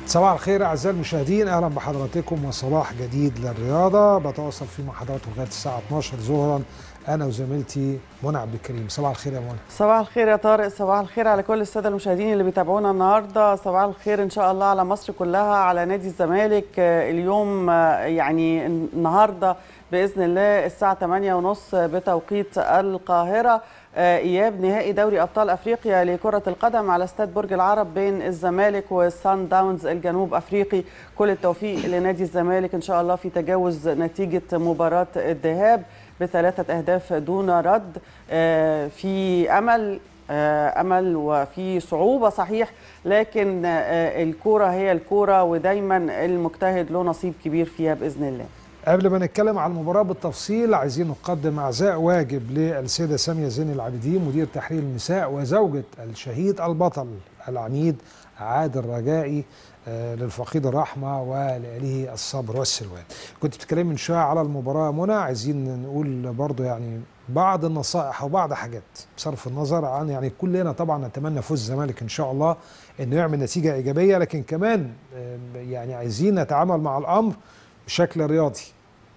صباح الخير أعزائي المشاهدين، أهلا بحضراتكم وصباح جديد للرياضة بتواصل فيه مع حضراتكم لغاية الساعة 12 ظهرا أنا وزميلتي منى عبد الكريم. صباح الخير يا منى. صباح الخير يا طارق، صباح الخير على كل السادة المشاهدين اللي بيتابعونا النهارده، صباح الخير إن شاء الله على مصر كلها، على نادي الزمالك. اليوم يعني النهارده بإذن الله الساعة 8:30 بتوقيت القاهرة إياب نهائي دوري أبطال أفريقيا لكرة القدم على استاد برج العرب بين الزمالك والسان داونز الجنوب أفريقي. كل التوفيق لنادي الزمالك إن شاء الله في تجاوز نتيجة مباراة الذهاب ب3 أهداف دون رد. في أمل وفي صعوبة صحيح، لكن الكرة هي الكرة ودايما المجتهد له نصيب كبير فيها بإذن الله. قبل ما نتكلم عن المباراة بالتفصيل عايزين نقدم عزاء واجب للسيدة سامية زين العابدين مدير تحرير النساء وزوجة الشهيد البطل العميد عادل رجائي، للفقيد الرحمة ولآله الصبر والسلوان. كنت بتتكلم من شوية على المباراة منى، عايزين نقول برضو يعني بعض النصائح أو بعض حاجات بصرف النظر عن يعني كلنا طبعا نتمنى فوز الزمالك إن شاء الله إنه يعمل نتيجة إيجابية، لكن كمان يعني عايزين نتعامل مع الأمر بشكل رياضي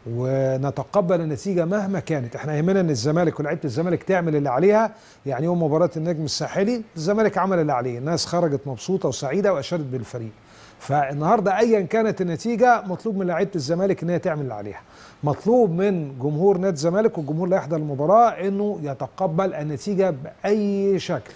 ونتقبل النتيجه مهما كانت. احنا يهمنا ان الزمالك ولاعيبه الزمالك تعمل اللي عليها. يعني يوم مباراه النجم الساحلي الزمالك عمل اللي عليه، الناس خرجت مبسوطه وسعيده واشادت بالفريق. فالنهارده ايا كانت النتيجه مطلوب من لاعيبه الزمالك ان هي تعمل اللي عليها، مطلوب من جمهور نادي الزمالك والجمهور اللي يحضر المباراه انه يتقبل النتيجه باي شكل.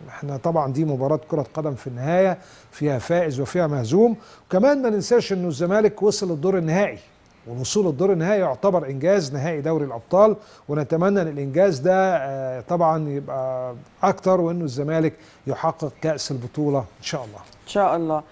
احنا طبعا دي مباراة كرة قدم في النهاية فيها فائز وفيها مهزوم، وكمان ما ننساش انه الزمالك وصل للدور النهائي، والوصول للدور النهائي يعتبر انجاز نهائي دوري الابطال، ونتمنى ان الانجاز ده طبعا يبقى اكتر وانه الزمالك يحقق كأس البطولة ان شاء الله. ان شاء الله.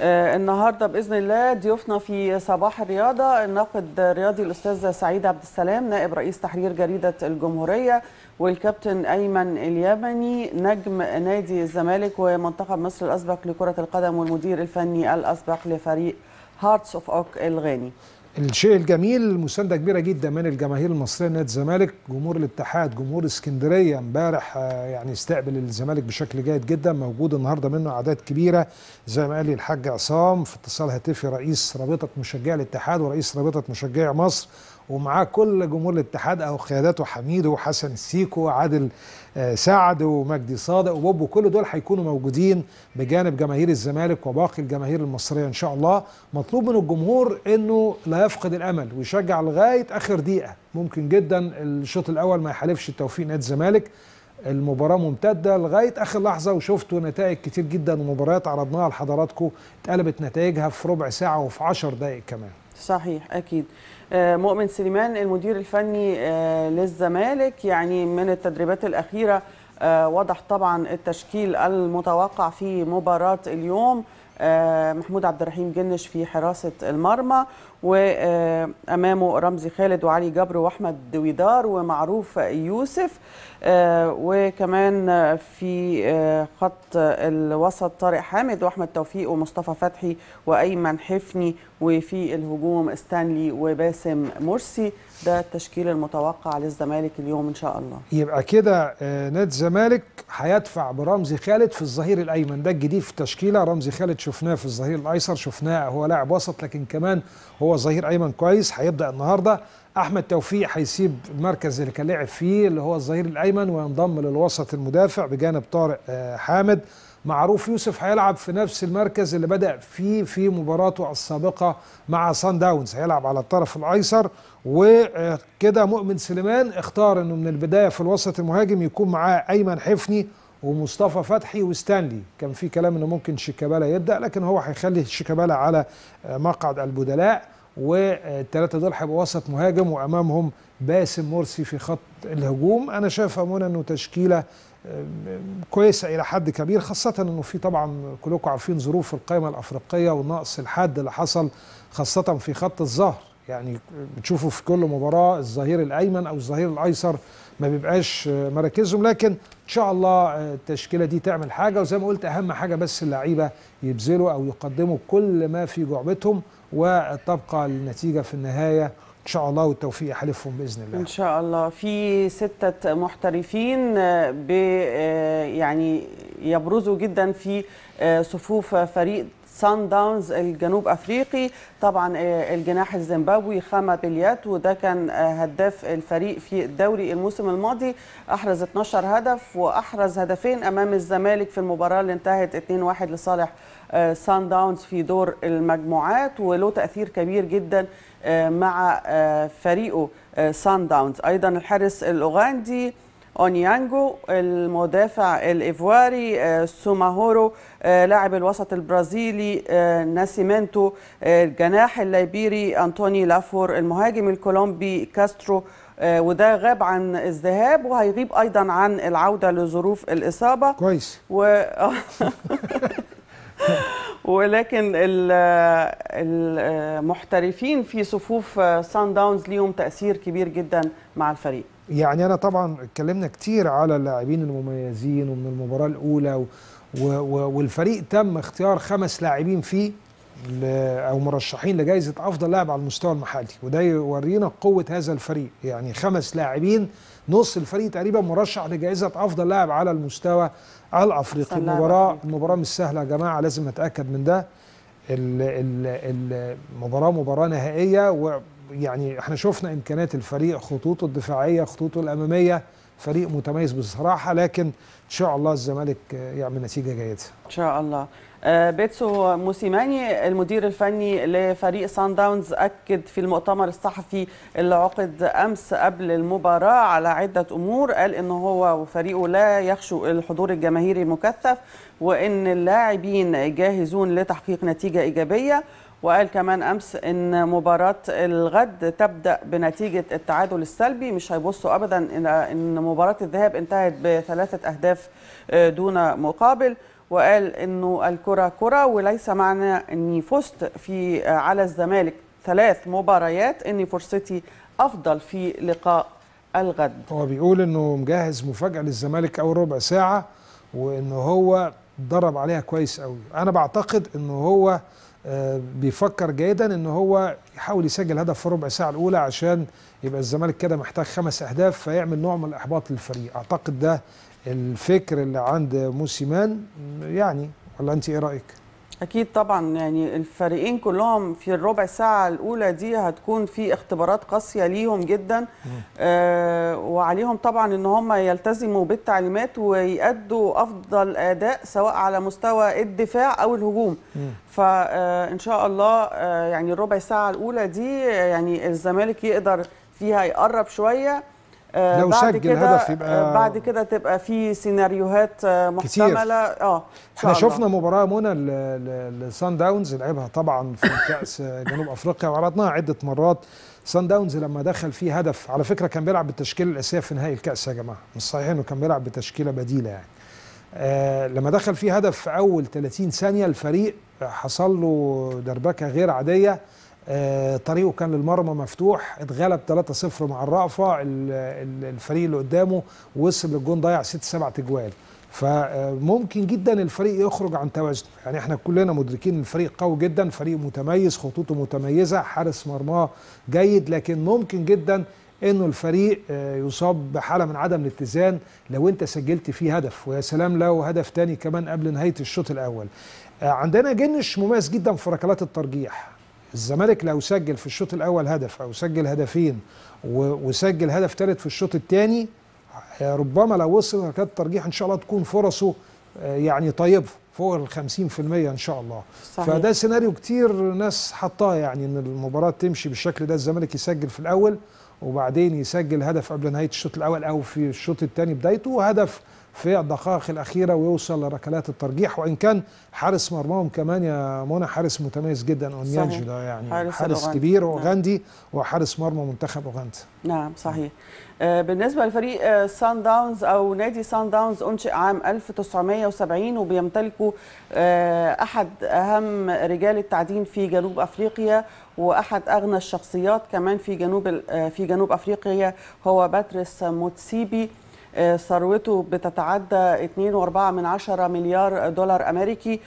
النهارده باذن الله ضيوفنا في صباح الرياضه الناقد الرياضي الاستاذ سعيد عبد السلام نائب رئيس تحرير جريده الجمهوريه، والكابتن ايمن اليمني نجم نادي الزمالك ومنتخب مصر الاسبق لكره القدم والمدير الفني الاسبق لفريق هارتس اوف اوك الغاني. الشيء الجميل مسانده كبيره جدا من الجماهير المصريه لنادي الزمالك، جمهور الاتحاد، جمهور اسكندريه امبارح يعني استقبل الزمالك بشكل جيد جدا، موجود النهارده منه اعداد كبيره زي ما قال لي الحاج عصام في اتصال هاتفي رئيس رابطه مشجعي الاتحاد ورئيس رابطه مشجعي مصر، ومعاه كل جمهور الاتحاد او قياداته حميدو وحسن السيكو وعادل سعد ومجدي صادق وبوبو، كل دول هيكونوا موجودين بجانب جماهير الزمالك وباقي الجماهير المصريه ان شاء الله. مطلوب من الجمهور انه لا يفقد الامل ويشجع لغايه اخر دقيقه، ممكن جدا الشوط الاول ما يحالفش توفيق نادي الزمالك، المباراه ممتده لغايه اخر لحظه، وشفتوا نتائج كتير جدا ومباريات عرضناها لحضراتكم اتقلبت نتائجها في ربع ساعه وفي 10 دقائق كمان. صحيح اكيد. مؤمن سليمان المدير الفني للزمالك، يعني من التدريبات الأخيرة وضح طبعا التشكيل المتوقع في مباراة اليوم. محمود عبد الرحيم جنش في حراسة المرمى، وأمامه رمزي خالد وعلي جبر وأحمد دويدار ومعروف يوسف، وكمان في خط الوسط طارق حامد وأحمد توفيق ومصطفى فتحي وأيمن حفني، وفي الهجوم ستانلي وباسم مرسي. ده التشكيل المتوقع للزمالك اليوم إن شاء الله. يبقى كده نادي الزمالك هيدفع برمزي خالد في الظهير الأيمن، ده الجديد في التشكيلة. رمزي خالد شفناه في الظهير الأيسر، شفناه هو لاعب وسط لكن كمان هو ظهير أيمن كويس، هيبدأ النهارده. أحمد توفيق هيسيب المركز اللي كان لعب فيه اللي هو الظهير الأيمن وينضم للوسط المدافع بجانب طارق حامد. معروف يوسف هيلعب في نفس المركز اللي بدأ فيه في مباراته السابقة مع سان داونز، هيلعب على الطرف الأيسر. وكده مؤمن سليمان اختار انه من البداية في الوسط المهاجم يكون معاه أيمن حفني ومصطفى فتحي وستانلي. كان في كلام انه ممكن شيكابالا يبدأ، لكن هو هيخلي شيكابالا على مقعد البدلاء، والثلاثة دول هيبقوا وسط مهاجم وأمامهم باسم مرسي في خط الهجوم. أنا شايف أمونا انه تشكيلة كويسه الى حد كبير، خاصه انه في طبعا كلكم عارفين ظروف القائمه الافريقيه والنقص الحاد اللي حصل خاصه في خط الظهر. يعني بتشوفوا في كل مباراه الظهير الايمن او الظهير الايسر ما بيبقاش مراكزهم، لكن ان شاء الله التشكيله دي تعمل حاجه. وزي ما قلت اهم حاجه بس اللعيبه يبذلوا او يقدموا كل ما في جعبتهم وتبقى النتيجه في النهايه ان شاء الله والتوفيق يحالفهم باذن الله. ان شاء الله. في 6 محترفين يعني يبرزوا جدا في صفوف فريق سان داونز الجنوب افريقي. طبعا الجناح الزيمبابوي خاما بليات، وده كان هداف الفريق في الدوري الموسم الماضي، احرز 12 هدف واحرز هدفين امام الزمالك في المباراه اللي انتهت 2-1 لصالح سان داونز في دور المجموعات، وله تاثير كبير جدا مع فريقه سان داونز. ايضا الحارس الاوغندي اونيانجو، المدافع الايفواري سوماهورو، لاعب الوسط البرازيلي ناسيمنتو، الجناح الليبيري انطوني لافور، المهاجم الكولومبي كاسترو، وده غاب عن الذهاب وهيغيب ايضا عن العوده لظروف الاصابه. كويس. ولكن المحترفين في صفوف سان داونز ليهم تأثير كبير جدا مع الفريق. يعني أنا طبعا اتكلمنا كتير على اللاعبين المميزين ومن المباراة الأولى والفريق تم اختيار 5 لاعبين فيه أو مرشحين لجائزة أفضل لاعب على المستوى المحلي، وده يورينا قوة هذا الفريق. يعني 5 لاعبين، نص الفريق تقريبا مرشح لجائزة أفضل لاعب على المستوى الأفريقي. المباراة مش سهلة يا جماعة، لازم نتأكد من ده. المباراة مباراة نهائية، ويعني احنا شفنا إمكانيات الفريق، خطوطه الدفاعية، خطوطه الأمامية، فريق متميز بصراحة، لكن إن شاء الله الزمالك يعمل نتيجة جيدة إن شاء الله. بيتسو موسيماني المدير الفني لفريق سان داونز أكد في المؤتمر الصحفي اللي عقد أمس قبل المباراة على عدة أمور. قال إنه هو وفريقه لا يخشوا الحضور الجماهيري المكثف، وإن اللاعبين جاهزون لتحقيق نتيجة إيجابية. وقال كمان أمس إن مباراة الغد تبدأ بنتيجة التعادل السلبي، مش هيبصوا أبدا إن مباراة الذهاب انتهت ب3 أهداف دون مقابل. وقال إنه الكرة كرة، وليس معنى إني فزت على الزمالك 3 مباريات إني فرصتي أفضل في لقاء الغد. هو بيقول إنه مجهز مفاجأة للزمالك أول ربع ساعة، وإنه هو ضرب عليها كويس قوي. أنا بعتقد إنه هو بيفكر جيدا إنه هو يحاول يسجل هدف في ربع ساعة الأولى، عشان يبقى الزمالك كده محتاج 5 أهداف فيعمل نوع من الإحباط للفريق. أعتقد ده الفكر اللي عند موسيمان يعني، ولا أنت إيه رأيك؟ أكيد طبعا. يعني الفريقين كلهم في الربع ساعة الأولى دي هتكون في اختبارات قاسية ليهم جدا، وعليهم طبعا إن هم يلتزموا بالتعليمات ويأدوا أفضل أداء سواء على مستوى الدفاع أو الهجوم. فإن شاء الله يعني الربع ساعة الأولى دي يعني الزمالك يقدر فيها يقرب شوية، لو بعد سجل كده هدف يبقى بعد كده تبقى في سيناريوهات محتمله. احنا شفنا مباراه منى لسان داونز لعبها طبعا في كاس جنوب افريقيا، وعرضناها عده مرات. سان داونز لما دخل فيه هدف، على فكره كان بيلعب بالتشكيله الاساسيه في نهائي الكاس يا جماعه، مش صحيح انه كان بيلعب بتشكيله بديله يعني. لما دخل فيه هدف في اول 30 ثانيه الفريق حصل له دربكه غير عاديه، طريقه كان للمرمى مفتوح، اتغلب 3-0 مع الرأفة. الفريق اللي قدامه وصل للجون ضيع 6-7 تجوال. فممكن جدا الفريق يخرج عن توازنه. يعني احنا كلنا مدركين الفريق قوي جدا، فريق متميز، خطوطه متميزة، حارس مرماه جيد، لكن ممكن جدا انه الفريق يصاب بحالة من عدم الاتزان لو انت سجلت فيه هدف، ويا سلام لو هدف تاني كمان قبل نهاية الشوط الاول. عندنا جنش مميز جدا في ركلات الترجيح. الزمالك لو سجل في الشوط الاول هدف او سجل هدفين وسجل هدف ثالث في الشوط الثاني، ربما لو وصل ركلات الترجيح ان شاء الله تكون فرصه يعني طيبه فوق ال 50% ان شاء الله. صحيح. فده سيناريو كتير ناس حطاه، يعني ان المباراه تمشي بالشكل ده، الزمالك يسجل في الاول وبعدين يسجل هدف قبل نهايه الشوط الاول او في الشوط الثاني بدايته، وهدف في الدقائق الأخيرة ويوصل لركلات الترجيح. وإن كان حارس مرماهم كمان يا منى حارس متميز جدا، أونيانجو ده يعني حارس كبير أوغندي وحارس مرمى منتخب أوغندا. نعم صحيح. بالنسبة لفريق سان داونز أو نادي سان داونز، أنشئ عام 1970 وبيمتلكوا أحد أهم رجال التعدين في جنوب أفريقيا وأحد أغنى الشخصيات كمان في جنوب أفريقيا، هو باتريس موتسيبي. ثروته بتتعدى 2.4 مليار دولار أمريكي.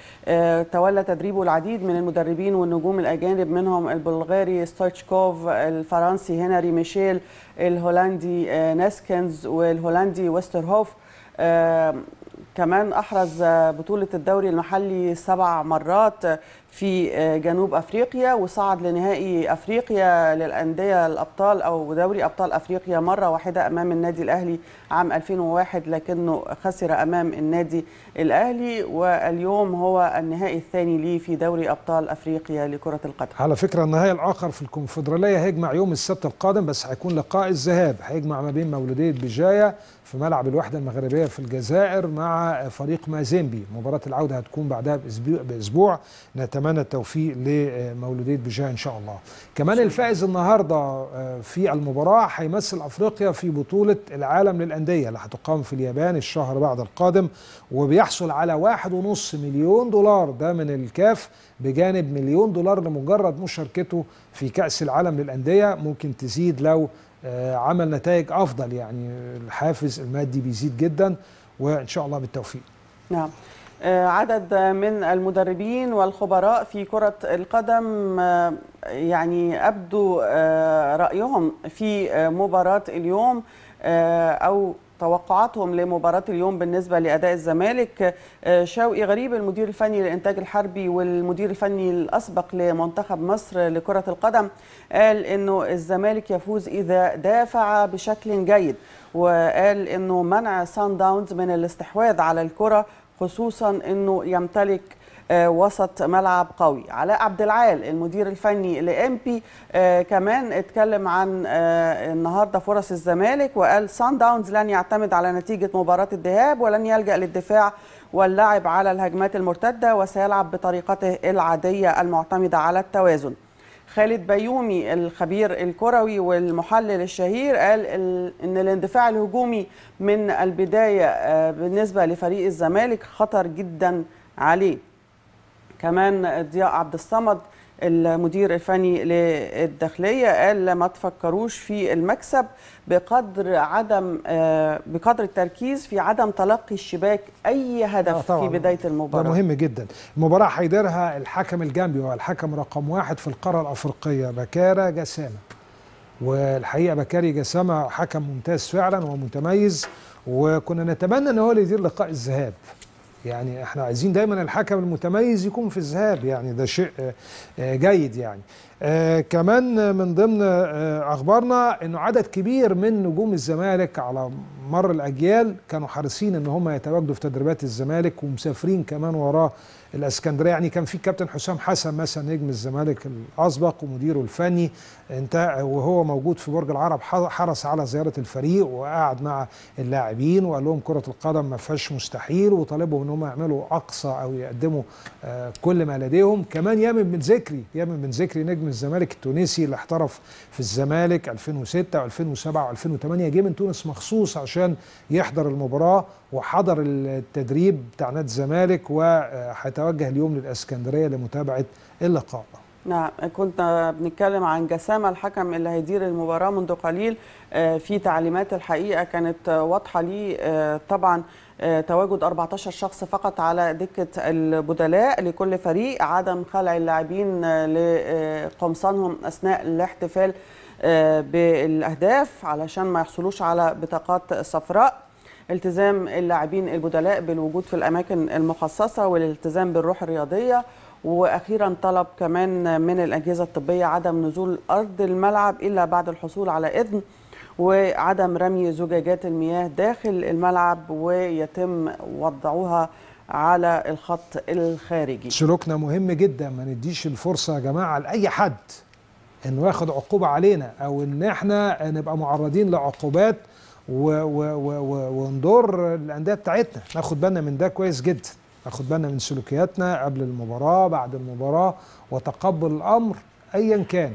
تولى تدريبه العديد من المدربين والنجوم الأجانب، منهم البلغاري ستويتشكوف، الفرنسي هنري ميشيل، الهولندي ناسكنز، والهولندي ويسترهوف. كمان أحرز بطولة الدوري المحلي 7 مرات في جنوب أفريقيا، وصعد لنهائي أفريقيا للأندية الأبطال أو دوري أبطال أفريقيا مرة واحدة أمام النادي الأهلي عام 2001، لكنه خسر أمام النادي الأهلي. واليوم هو النهائي الثاني ليه في دوري أبطال أفريقيا لكرة القدم. على فكرة النهائي الآخر في الكونفدرالية هيجمع يوم السبت القادم، بس هيكون لقاء الذهاب، هيجمع ما بين مولودية بجاية في ملعب الوحدة المغربية في الجزائر مع فريق مازيمبي. مباراة العودة هتكون بعدها بأسبوع. نتمنى التوفيق لمولودية بجاية إن شاء الله. كمان الفائز النهاردة في المباراة هيمثل أفريقيا في بطولة العالم للأندية اللي هتقام في اليابان الشهر بعد القادم، وبيحصل على 1.5 مليون دولار ده من الكاف، بجانب $1 مليون لمجرد مشاركته في كأس العالم للأندية. ممكن تزيد لو عمل نتائج أفضل، يعني الحافز المادي بيزيد جدا، وإن شاء الله بالتوفيق. نعم. عدد من المدربين والخبراء في كرة القدم يعني أبدوا رأيهم في مباراة اليوم أو توقعاتهم لمباراة اليوم بالنسبة لأداء الزمالك. شوقي غريب المدير الفني للإنتاج الحربي والمدير الفني الأسبق لمنتخب مصر لكرة القدم قال إنه الزمالك يفوز إذا دافع بشكل جيد، وقال إنه منع سان داونز من الاستحواذ على الكرة، خصوصا إنه يمتلك وسط ملعب قوي. علاء عبد العال المدير الفني لإمبي كمان اتكلم عن النهارده فرص الزمالك، وقال سان داونز لن يعتمد على نتيجة مباراة الذهاب ولن يلجأ للدفاع واللعب على الهجمات المرتدة، وسيلعب بطريقته العادية المعتمدة على التوازن. خالد بيومي الخبير الكروي والمحلل الشهير قال إن الاندفاع الهجومي من البداية بالنسبة لفريق الزمالك خطر جدا عليه. كمان ضياء عبد الصمد المدير الفني للداخلية قال ما تفكروش في المكسب بقدر التركيز في عدم تلقي الشباك أي هدف في بداية المباراة. ده مهم جدا. المباراة هيديرها الحكم الجامبي والحكم رقم 1 في القارة الأفريقية بكاري جسامة، والحقيقة بكاري جسامة حكم ممتاز فعلا ومتميز، وكنا نتمنى ان هو اللي يدير لقاء الذهاب. يعني احنا عايزين دايما الحكم المتميز يكون في الذهاب، يعني ده شيء جيد يعني. كمان من ضمن اخبارنا انه عدد كبير من نجوم الزمالك على مر الاجيال كانوا حريصين ان هم يتواجدوا في تدريبات الزمالك ومسافرين كمان وراه الاسكندريه. يعني كان في كابتن حسام حسن مثلا نجم الزمالك الاسبق ومديره الفني، وهو موجود في برج العرب حرص على زياره الفريق وقعد مع اللاعبين وقال لهم كره القدم ما فيهاش مستحيل، وطالبهم ان هم يعملوا اقصى او يقدموا كل ما لديهم. كمان يامن بن ذكري نجم الزمالك التونسي اللي احترف في الزمالك 2006 و2007 و2008 جه من تونس مخصوص عشان يحضر المباراه، وحضر التدريب بتاع نادي الزمالك، وهيتوجه اليوم للاسكندريه لمتابعه اللقاء. نعم، كنا بنتكلم عن جسامة الحكم اللي هيدير المباراة منذ قليل. في تعليمات الحقيقة كانت واضحة ليه، طبعا تواجد 14 شخص فقط على دكة البدلاء لكل فريق، عدم خلع اللاعبين لقمصانهم أثناء الاحتفال بالأهداف علشان ما يحصلوش على بطاقات صفراء، التزام اللاعبين البدلاء بالوجود في الأماكن المخصصة والالتزام بالروح الرياضية، واخيرا طلب كمان من الاجهزه الطبيه عدم نزول ارض الملعب الا بعد الحصول على اذن، وعدم رمي زجاجات المياه داخل الملعب ويتم وضعها على الخط الخارجي. سلوكنا مهم جدا، ما نديش الفرصه يا جماعه لاي حد انه ياخد عقوبه علينا او ان احنا نبقى معرضين لعقوبات ونضر الانديه بتاعتنا. ناخد بالنا من ده كويس جدا، ناخد بالنا من سلوكياتنا قبل المباراة بعد المباراة وتقبل الأمر أيا كان.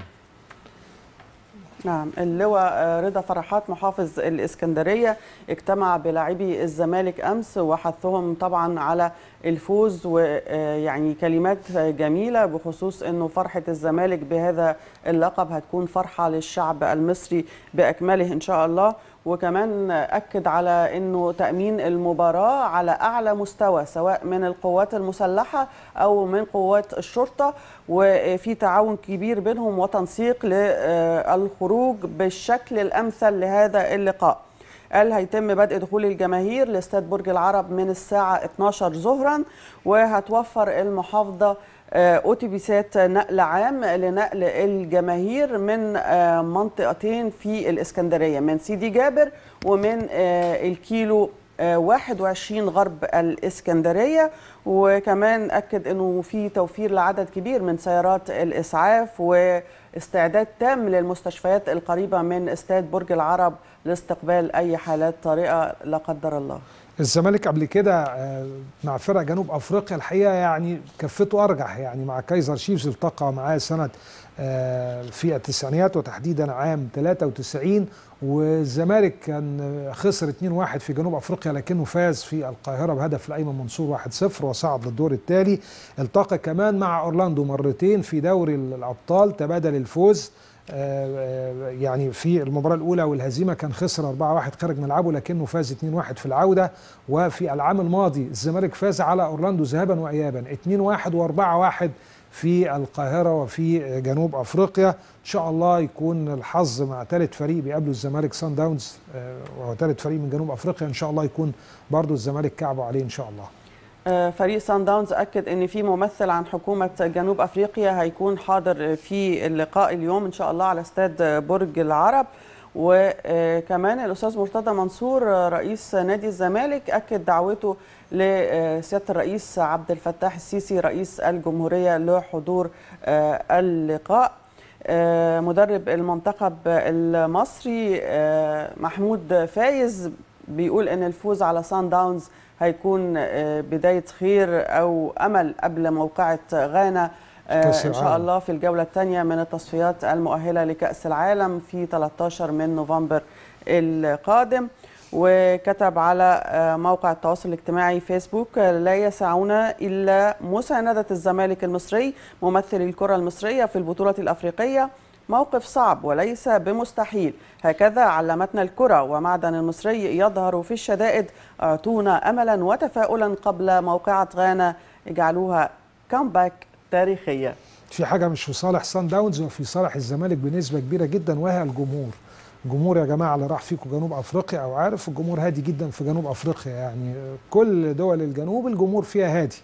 نعم، اللواء رضا فرحات محافظ الإسكندرية اجتمع بلاعبي الزمالك أمس وحثهم طبعا على الفوز، ويعني كلمات جميلة بخصوص أنه فرحة الزمالك بهذا اللقب هتكون فرحة للشعب المصري بأكمله إن شاء الله. وكمان أكد على أنه تأمين المباراة على أعلى مستوى سواء من القوات المسلحة أو من قوات الشرطة، وفي تعاون كبير بينهم وتنسيق للخروج بالشكل الأمثل لهذا اللقاء. قال هيتم بدء دخول الجماهير لاستاد برج العرب من الساعة 12 ظهرا، وهتوفر المحافظة أوتوبيسات نقل عام لنقل الجماهير من منطقتين في الإسكندرية، من سيدي جابر ومن الكيلو 21 غرب الإسكندرية. وكمان أكد أنه في توفير لعدد كبير من سيارات الإسعاف واستعداد تام للمستشفيات القريبة من استاد برج العرب لاستقبال أي حالات طارئة لا قدر الله. الزمالك قبل كده مع فرق جنوب افريقيا الحقيقه يعني كفته ارجح، يعني مع كايزر شيفز التقى معاه سنه في التسعينيات وتحديدا عام 93، والزمالك كان خسر 2-1 في جنوب افريقيا لكنه فاز في القاهره بهدف لايمن منصور 1-0 وصعد للدور التالي. التقى كمان مع اورلاندو مرتين في دوري الابطال، تبادل الفوز يعني في المباراة الأولى والهزيمة كان خسر 4-1 خارج ملعبه لكنه فاز 2-1 في العودة. وفي العام الماضي الزمالك فاز على أورلاندو ذهابا وإيابا 2-1 و4-1 في القاهرة وفي جنوب أفريقيا. إن شاء الله يكون الحظ مع ثالث فريق بيقابله الزمالك سان داونز، وهو ثالث فريق من جنوب أفريقيا، إن شاء الله يكون برضو الزمالك كعبه عليه إن شاء الله. فريق سان داونز أكد أن في ممثل عن حكومة جنوب أفريقيا هيكون حاضر في اللقاء اليوم إن شاء الله على استاد برج العرب. وكمان الأستاذ مرتضى منصور رئيس نادي الزمالك أكد دعوته لسيادة الرئيس عبد الفتاح السيسي رئيس الجمهورية لحضور اللقاء. مدرب المنتخب المصري محمود فايز بيقول أن الفوز على سان داونز هيكون بداية خير أو أمل قبل موقعة غانا إن شاء الله في الجولة الثانية من التصفيات المؤهلة لكأس العالم في 13 من نوفمبر القادم. وكتب على موقع التواصل الاجتماعي فيسبوك: لا يسعنا إلا مساندة الزمالك المصري ممثل الكرة المصرية في البطولة الأفريقية، موقف صعب وليس بمستحيل، هكذا علمتنا الكرة ومعدن المصري يظهر في الشدائد، اعطونا أملا وتفاؤلا قبل موقعة غانا، اجعلوها كامباك تاريخية. في حاجة مش في صالح سان داونز وفي صالح الزمالك بنسبة كبيرة جدا، وهي الجمهور. الجمهور يا جماعة اللي راح فيكم جنوب أفريقيا أو عارف الجمهور هادي جدا في جنوب أفريقيا، يعني كل دول الجنوب الجمهور فيها هادي،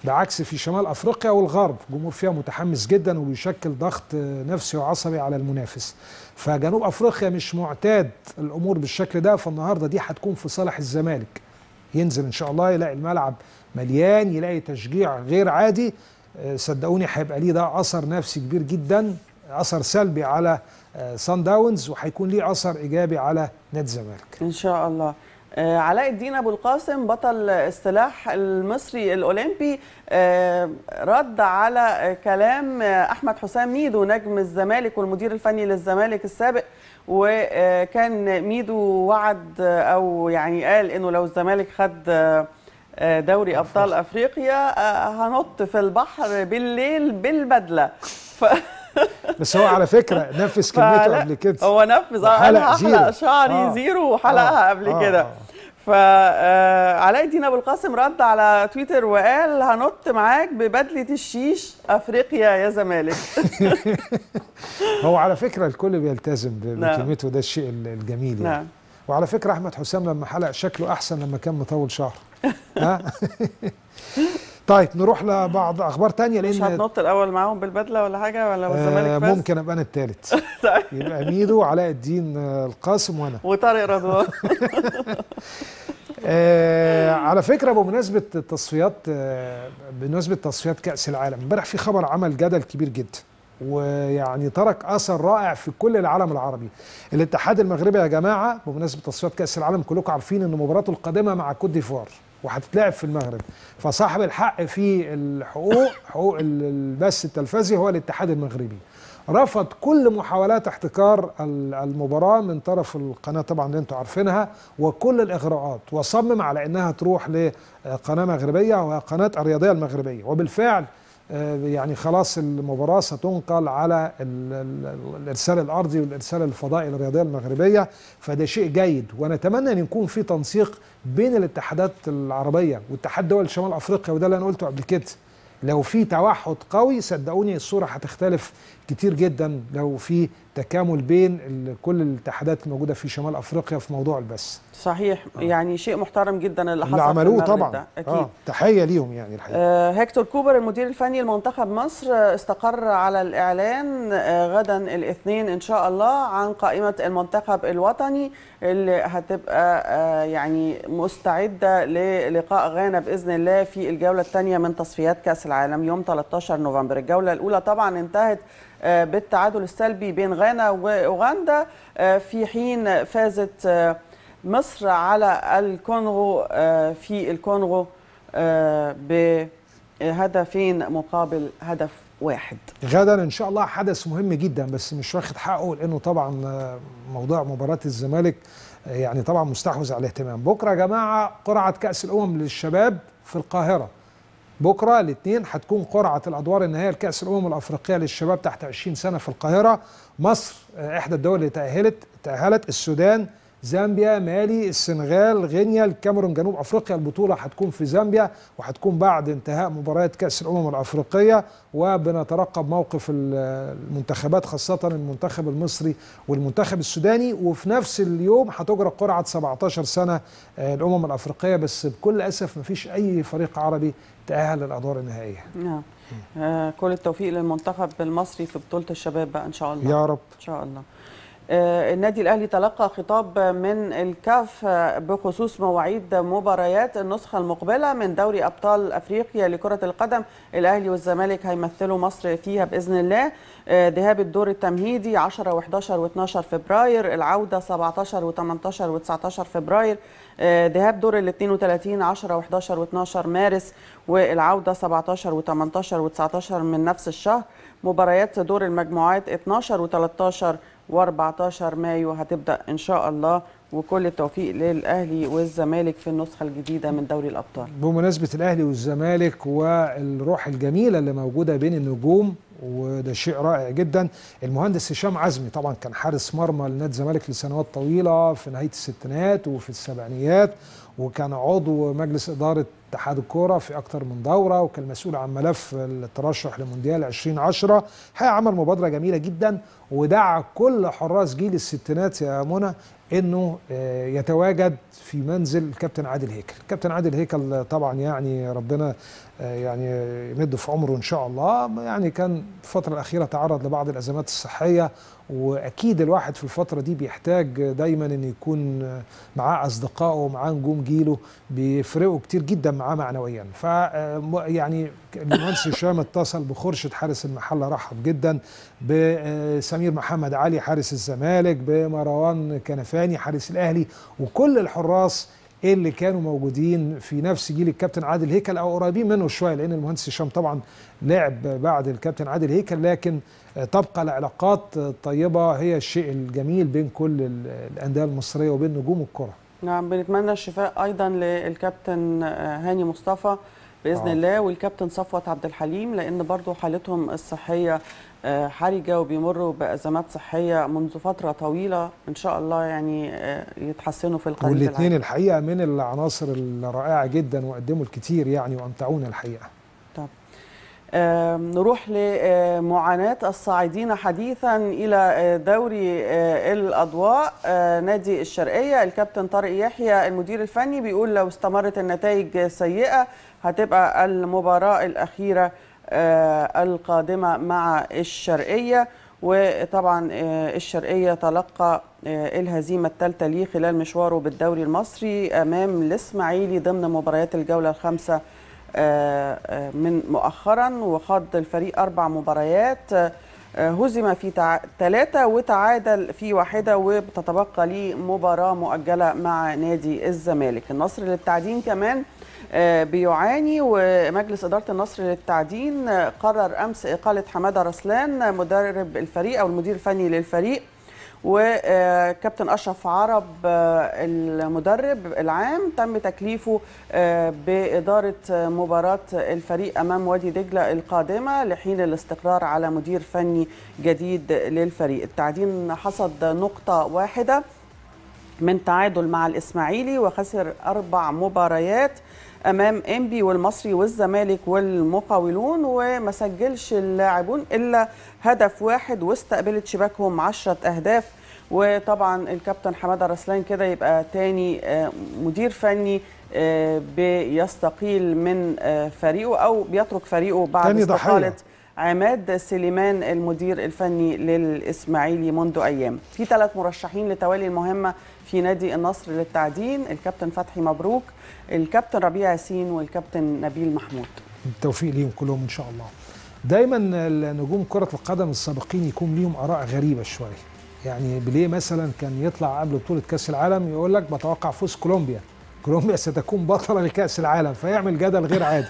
بعكس في شمال أفريقيا والغرب الجمهور فيها متحمس جدا وبيشكل ضغط نفسي وعصبي على المنافس. فجنوب أفريقيا مش معتاد الأمور بالشكل ده، فالنهاردة دي هتكون في صالح الزمالك. ينزل إن شاء الله يلاقي الملعب مليان، يلاقي تشجيع غير عادي، صدقوني هيبقى ليه ده أثر نفسي كبير جدا، أثر سلبي على سان داونز وهيكون ليه أثر إيجابي على نادي الزمالك إن شاء الله. علاء الدين أبو القاسم بطل السلاح المصري الأولمبي رد على كلام أحمد حسام ميدو نجم الزمالك والمدير الفني للزمالك السابق، وكان ميدو وعد أو يعني قال إنه لو الزمالك خد دوري أبطال أفريقيا هنط في البحر بالليل بالبدلة. بس هو على فكرة نفذ كلمته قبل كده، هو نفذ أنا هحلق شعري زيرو وحلقها قبل كده. فعلاء الدين أبو القاسم رد على تويتر وقال هنط معاك ببدلة الشيش أفريقيا يا زمالك. هو على فكرة الكل بيلتزم بكلمته، ده الشيء الجميل يعني. نعم. وعلى فكرة أحمد حسام لما حلق شكله أحسن لما كان مطول شعر. طيب نروح لبعض اخبار تانية، لان مش هتنط الاول معاهم بالبدله ولا حاجه ولا الزمالك فاز؟ ممكن ابقى انا الثالث. يبقى ميدو وعلاء الدين القاسم وانا وطارق رضوان. على فكره بمناسبه تصفيات كاس العالم، امبارح في خبر عمل جدل كبير جدا ويعني ترك اثر رائع في كل العالم العربي. الاتحاد المغربي يا جماعه بمناسبه تصفيات كاس العالم كلكم عارفين ان مباراته القادمه مع كوت ديفوار وهتتلعب في المغرب، فصاحب الحق في حقوق البث التلفزي هو الاتحاد المغربي. رفض كل محاولات احتكار المباراة من طرف القناة طبعا اللي انتم عارفينها وكل الإغراءات، وصمم على انها تروح لقناة مغربية وهي قناة الرياضية المغربية. وبالفعل يعني خلاص المباراة ستنقل على الإرسال الأرضي والإرسال الفضائي للرياضية المغربية، فده شيء جيد، ونتمنى أن يكون في تنسيق بين الاتحادات العربية واتحاد دول شمال أفريقيا، وده اللي أنا قلته قبل كده. لو في توحد قوي صدقوني الصورة هتختلف كتير جدا، لو في تكامل بين كل الاتحادات الموجودة في شمال أفريقيا في موضوع البث. صحيح. يعني شيء محترم جدا اللي حصل اللي عملوه في طبعا ده. أكيد. تحية ليهم يعني الحقيقة. هيكتور كوبر المدير الفني لمنتخب مصر استقر على الإعلان غدا الاثنين إن شاء الله عن قائمة المنتخب الوطني اللي هتبقى يعني مستعدة للقاء غانا بإذن الله في الجولة الثانية من تصفيات كأس العالم يوم 13 نوفمبر. الجولة الأولى طبعا انتهت بالتعادل السلبي بين غانا وأوغندا، في حين فازت مصر على الكونغو في الكونغو بهدفين مقابل هدف واحد. غدا ان شاء الله حدث مهم جدا بس مش واخد حقه، لانه طبعا موضوع مباراة الزمالك يعني طبعا مستحوذ على الاهتمام. بكره يا جماعه قرعة كأس الأمم للشباب في القاهرة. بكره الاثنين هتكون قرعة الأدوار النهائية لكأس الأمم الأفريقية للشباب تحت 20 سنة في القاهرة. مصر احدى الدول اللي تأهلت، السودان، زامبيا، مالي، السنغال، غينيا، الكاميرون، جنوب افريقيا. البطوله هتكون في زامبيا وهتكون بعد انتهاء مباريات كاس الامم الافريقيه، وبنترقب موقف المنتخبات خاصه المنتخب المصري والمنتخب السوداني. وفي نفس اليوم هتجرى قرعه 17 سنه الامم الافريقيه، بس بكل اسف مفيش اي فريق عربي تاهل للادوار النهائيه. نعم. كل التوفيق للمنتخب المصري في بطوله الشباب بقى ان شاء الله. يا رب ان شاء الله. النادي الأهلي تلقى خطاب من الكاف بخصوص مواعيد مباريات النسخة المقبلة من دوري أبطال أفريقيا لكرة القدم. الأهلي والزمالك هيمثلوا مصر فيها بإذن الله. ذهاب الدور التمهيدي 10 و11 و12 فبراير، العودة 17 و18 و19 فبراير، ذهاب دور ال 32 10 و11 و12 مارس، والعودة 17 و18 و19 من نفس الشهر. مباريات دور المجموعات 12 و13 و14 مايو هتبدأ إن شاء الله. وكل التوفيق للأهلي والزمالك في النسخة الجديدة من دوري الأبطال. بمناسبة الأهلي والزمالك والروح الجميلة اللي موجودة بين النجوم، وده شيء رائع جدا. المهندس هشام عزمي طبعا كان حارس مرمى لنادي الزمالك لسنوات طويلة في نهاية الستينات وفي السبعينيات، وكان عضو مجلس إدارة اتحاد الكوره في اكتر من دوره، وكان مسؤول عن ملف الترشح لمونديال 2010. عمل مبادره جميله جدا ودعا كل حراس جيل الستينات يا منى انه يتواجد في منزل الكابتن عادل هيكل. الكابتن عادل هيكل طبعا يعني ربنا يعني يمده في عمره ان شاء الله، يعني كان الفتره الاخيره تعرض لبعض الازمات الصحيه، واكيد الواحد في الفتره دي بيحتاج دايما ان يكون معاه اصدقائه ومعاه نجوم جيله بيفرقوا كتير جدا معاه معنويا. ف يعني المهندس هشام اتصل بخورشيد حارس المحله، رحب جدا بسمير محمد علي حارس الزمالك، بمروان كنفاني حارس الاهلي، وكل الحراس اللي كانوا موجودين في نفس جيل الكابتن عادل هيكل او قريبين منه شويه، لان المهندس هشام طبعا لعب بعد الكابتن عادل هيكل، لكن تبقى العلاقات الطيبه هي الشيء الجميل بين كل الانديه المصريه وبين نجوم الكره. نعم، بنتمنى الشفاء ايضا للكابتن هاني مصطفى باذن الله، والكابتن صفوت عبد الحليم، لان برضو حالتهم الصحيه حرجه وبيمروا بازمات صحيه منذ فتره طويله. ان شاء الله يعني يتحسنوا في القريب العاجل. والاثنين الحقيقه من العناصر الرائعه جدا وقدموا الكثير يعني وامتعونا الحقيقه. طب نروح لمعاناة الصاعدين حديثا إلى دوري الأضواء. نادي الشرقية، الكابتن طارق يحيى المدير الفني بيقول لو استمرت النتائج سيئة هتبقى المباراة الأخيرة القادمة مع الشرقية. وطبعا الشرقية تلقى الهزيمة الثالثة ليه خلال مشواره بالدوري المصري أمام الإسماعيلي ضمن مباريات الجولة الخامسة من مؤخرا، وخاض الفريق 4 مباريات، هزم في 3 وتعادل في 1، وبتتبقى ليه مباراة مؤجلة مع نادي الزمالك. النصر للتعدين كمان بيعاني، ومجلس إدارة النصر للتعدين قرر أمس إقالة حمادة رسلان مدرب الفريق أو المدير الفني للفريق، وكابتن أشرف عرب المدرب العام تم تكليفه بإدارة مباراة الفريق أمام وادي دجلة القادمة لحين الاستقرار على مدير فني جديد للفريق. التعدين حصد نقطة واحدة من تعادل مع الإسماعيلي، وخسر 4 مباريات أمام إنبي والمصري والزمالك والمقاولون، وما سجلش اللاعبون إلا هدف واحد واستقبلت شباكهم 10 أهداف. وطبعا الكابتن حمادة رسلان كده يبقى تاني مدير فني بيستقيل من فريقه أو بيترك فريقه بعد استقالة عماد سليمان المدير الفني للإسماعيلي منذ أيام. في 3 مرشحين لتولي المهمة في نادي النصر للتعدين: الكابتن فتحي مبروك، الكابتن ربيع ياسين، والكابتن نبيل محمود. بالتوفيق ليهم كلهم إن شاء الله. دايما نجوم كرة القدم السابقين يكون ليهم آراء غريبة شوية. يعني بيليه مثلا كان يطلع قبل بطولة كأس العالم يقول لك بتوقع فوز كولومبيا ستكون بطلة لكأس العالم، فيعمل جدل غير عادي.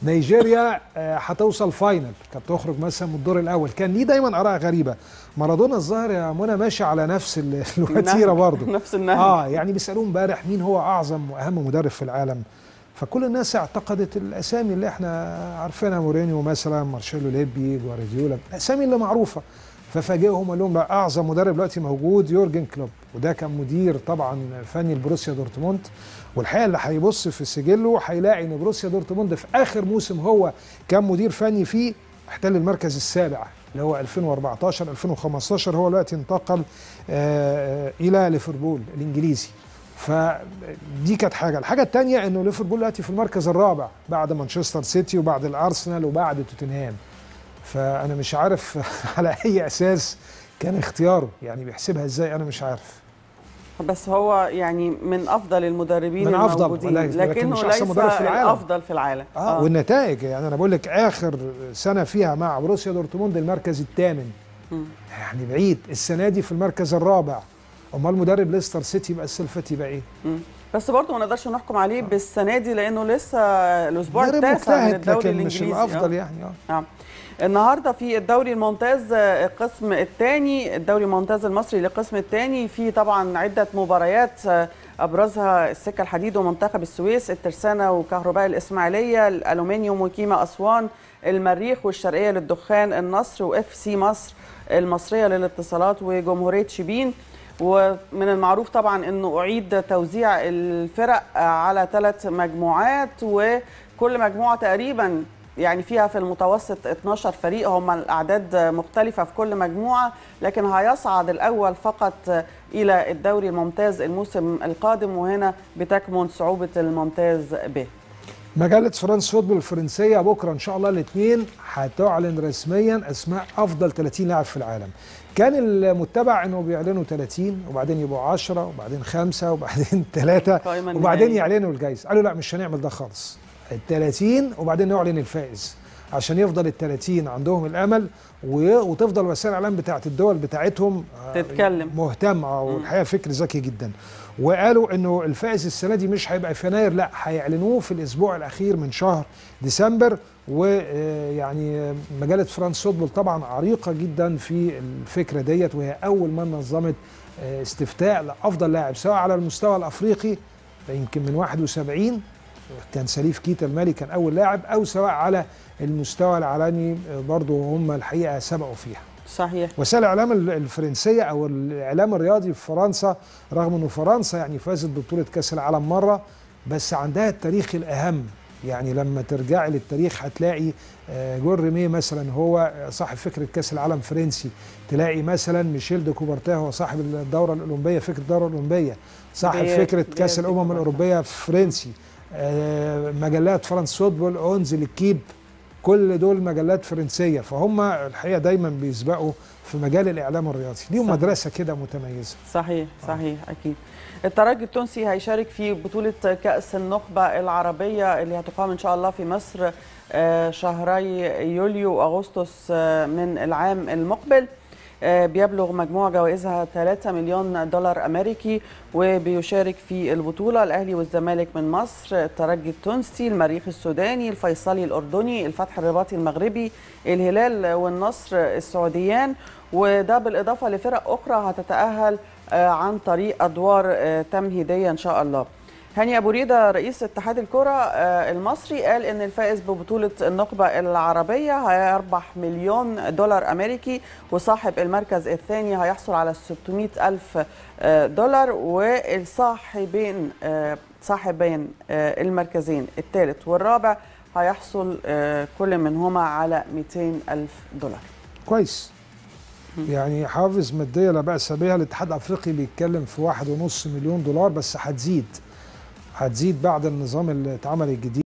نيجيريا هتوصل فاينل، كانت تخرج مثلا من الدور الاول، كان ليه دايما اراء غريبه. مارادونا الظاهر يا منى ماشي على نفس الوتيره برضه، نفس النهج. يعني بيسالوه امبارح مين هو اعظم واهم مدرب في العالم، فكل الناس اعتقدت الاسامي اللي احنا عارفينها، مورينيو مثلا، مارشيلو ليبي، جوارديولا، الاسامي اللي معروفه. ففاجئهم وقال لهم لا، اعظم مدرب دلوقتي موجود يورجن كلوب، وده كان مدير طبعا فني لبروسيا دورتموند. والحقيقه اللي هيبص في سجله هيلاقي ان بروسيا دورتموند في اخر موسم هو كان مدير فني فيه احتل المركز السابع اللي هو 2014 2015. هو دلوقتي انتقل الى ليفربول الانجليزي. فدي كانت حاجه. الحاجه الثانيه انه ليفربول دلوقتي في المركز الرابع بعد مانشستر سيتي وبعد الارسنال وبعد توتنهام. فانا مش عارف على اي اساس كان اختياره، يعني بيحسبها ازاي انا مش عارف. بس هو يعني من افضل المدربين من الموجودين، لكنه ليس الافضل في العالم. والنتائج يعني انا بقول لك اخر سنه فيها مع بروسيا دورتموند المركز الثامن، يعني بعيد. السنه دي في المركز الرابع، امال مدرب ليستر سيتي يبقى السلفتي بقى ايه؟ بس برضه ما نقدرش نحكم عليه بالسنه دي لانه لسه الاسبوع التاسع من الدوري الانجليزي، مش الافضل يعني. النهارده في الدوري الممتاز القسم الثاني، الدوري الممتاز المصري للقسم الثاني، في طبعا عده مباريات ابرزها السكه الحديد ومنتخب السويس، الترسانه وكهرباء الاسماعيليه، الالومنيوم وكيما اسوان، المريخ والشرقيه للدخان، النصر واف سي مصر، المصريه للاتصالات وجمهوريه شبين. ومن المعروف طبعا انه اعيد توزيع الفرق على 3 مجموعات، وكل مجموعه تقريبا يعني فيها في المتوسط 12 فريق، هم الاعداد مختلفه في كل مجموعه، لكن هيصعد الاول فقط الى الدوري الممتاز الموسم القادم، وهنا بتكمن صعوبه الممتاز به. مجله فرانس فوتبول الفرنسيه بكره ان شاء الله الاثنين هتعلن رسميا اسماء افضل 30 لاعب في العالم. كان المتبع انه بيعلنوا 30 وبعدين يبقوا 10 وبعدين 5 وبعدين 3 وبعدين يعلنوا الجائزه. قالوا لا مش هنعمل ده خالص، ال30 وبعدين نعلن الفائز عشان يفضل ال30 عندهم الامل وتفضل وسائل الاعلام بتاعت الدول بتاعتهم تتكلم مهتمه. والحقيقه فكر ذكي جدا. وقالوا انه الفائز السنه دي مش هيبقى في يناير، لا هيعلنوه في الاسبوع الاخير من شهر ديسمبر. ويعني مجله فرانس فوتبول طبعا عريقه جدا في الفكره ديت، وهي اول من نظمت استفتاء لافضل لاعب سواء على المستوى الافريقي يمكن من 71 كان سليف كيتا المالي كان اول لاعب، او سواء على المستوى العالمي برضه هم الحقيقه سبقوا فيها. صحيح. وسائل الاعلام الفرنسيه او الاعلام الرياضي في فرنسا، رغم انه فرنسا يعني فازت ببطوله كاس العالم مره، بس عندها التاريخ الاهم. يعني لما ترجعي للتاريخ هتلاقي جون ريمي مثلا هو صاحب فكره كاس العالم فرنسي، تلاقي مثلا ميشيل دي كوبرتاه هو صاحب الدوره الاولمبيه، فكره الدوره الاولمبيه، صاحب فكره كاس الامم الاوروبيه فرنسي. مجلات فرانس فوتبول، اونز، ليكيب، كل دول مجلات فرنسيه. فهم الحقيقه دايما بيسبقوا في مجال الاعلام الرياضي، ليهم مدرسه كده متميزه. صحيح اكيد. الترجي التونسي هيشارك في بطوله كاس النخبه العربيه اللي هتقام ان شاء الله في مصر شهري يوليو واغسطس من العام المقبل. بيبلغ مجموع جوائزها 3 مليون دولار أمريكي، وبيشارك في البطولة الأهلي والزمالك من مصر، الترجي التونسي، المريخ السوداني، الفيصلي الأردني، الفتح الرباطي المغربي، الهلال والنصر السعوديان. وده بالإضافة لفرق أخرى هتتأهل عن طريق أدوار تمهيدية إن شاء الله. هاني أبو ريدة رئيس اتحاد الكرة المصري قال إن الفائز ببطولة النخبة العربية هيربح $1,000,000 أمريكي، وصاحب المركز الثاني هيحصل على $600,000، والصاحبين المركزين الثالث والرابع هيحصل كل منهما على $200,000. كويس. يعني حوافز مادية لا بأس بها. الاتحاد الأفريقي بيتكلم في $1.5 مليون، بس هتزيد بعد النظام اللي اتعمل الجديد.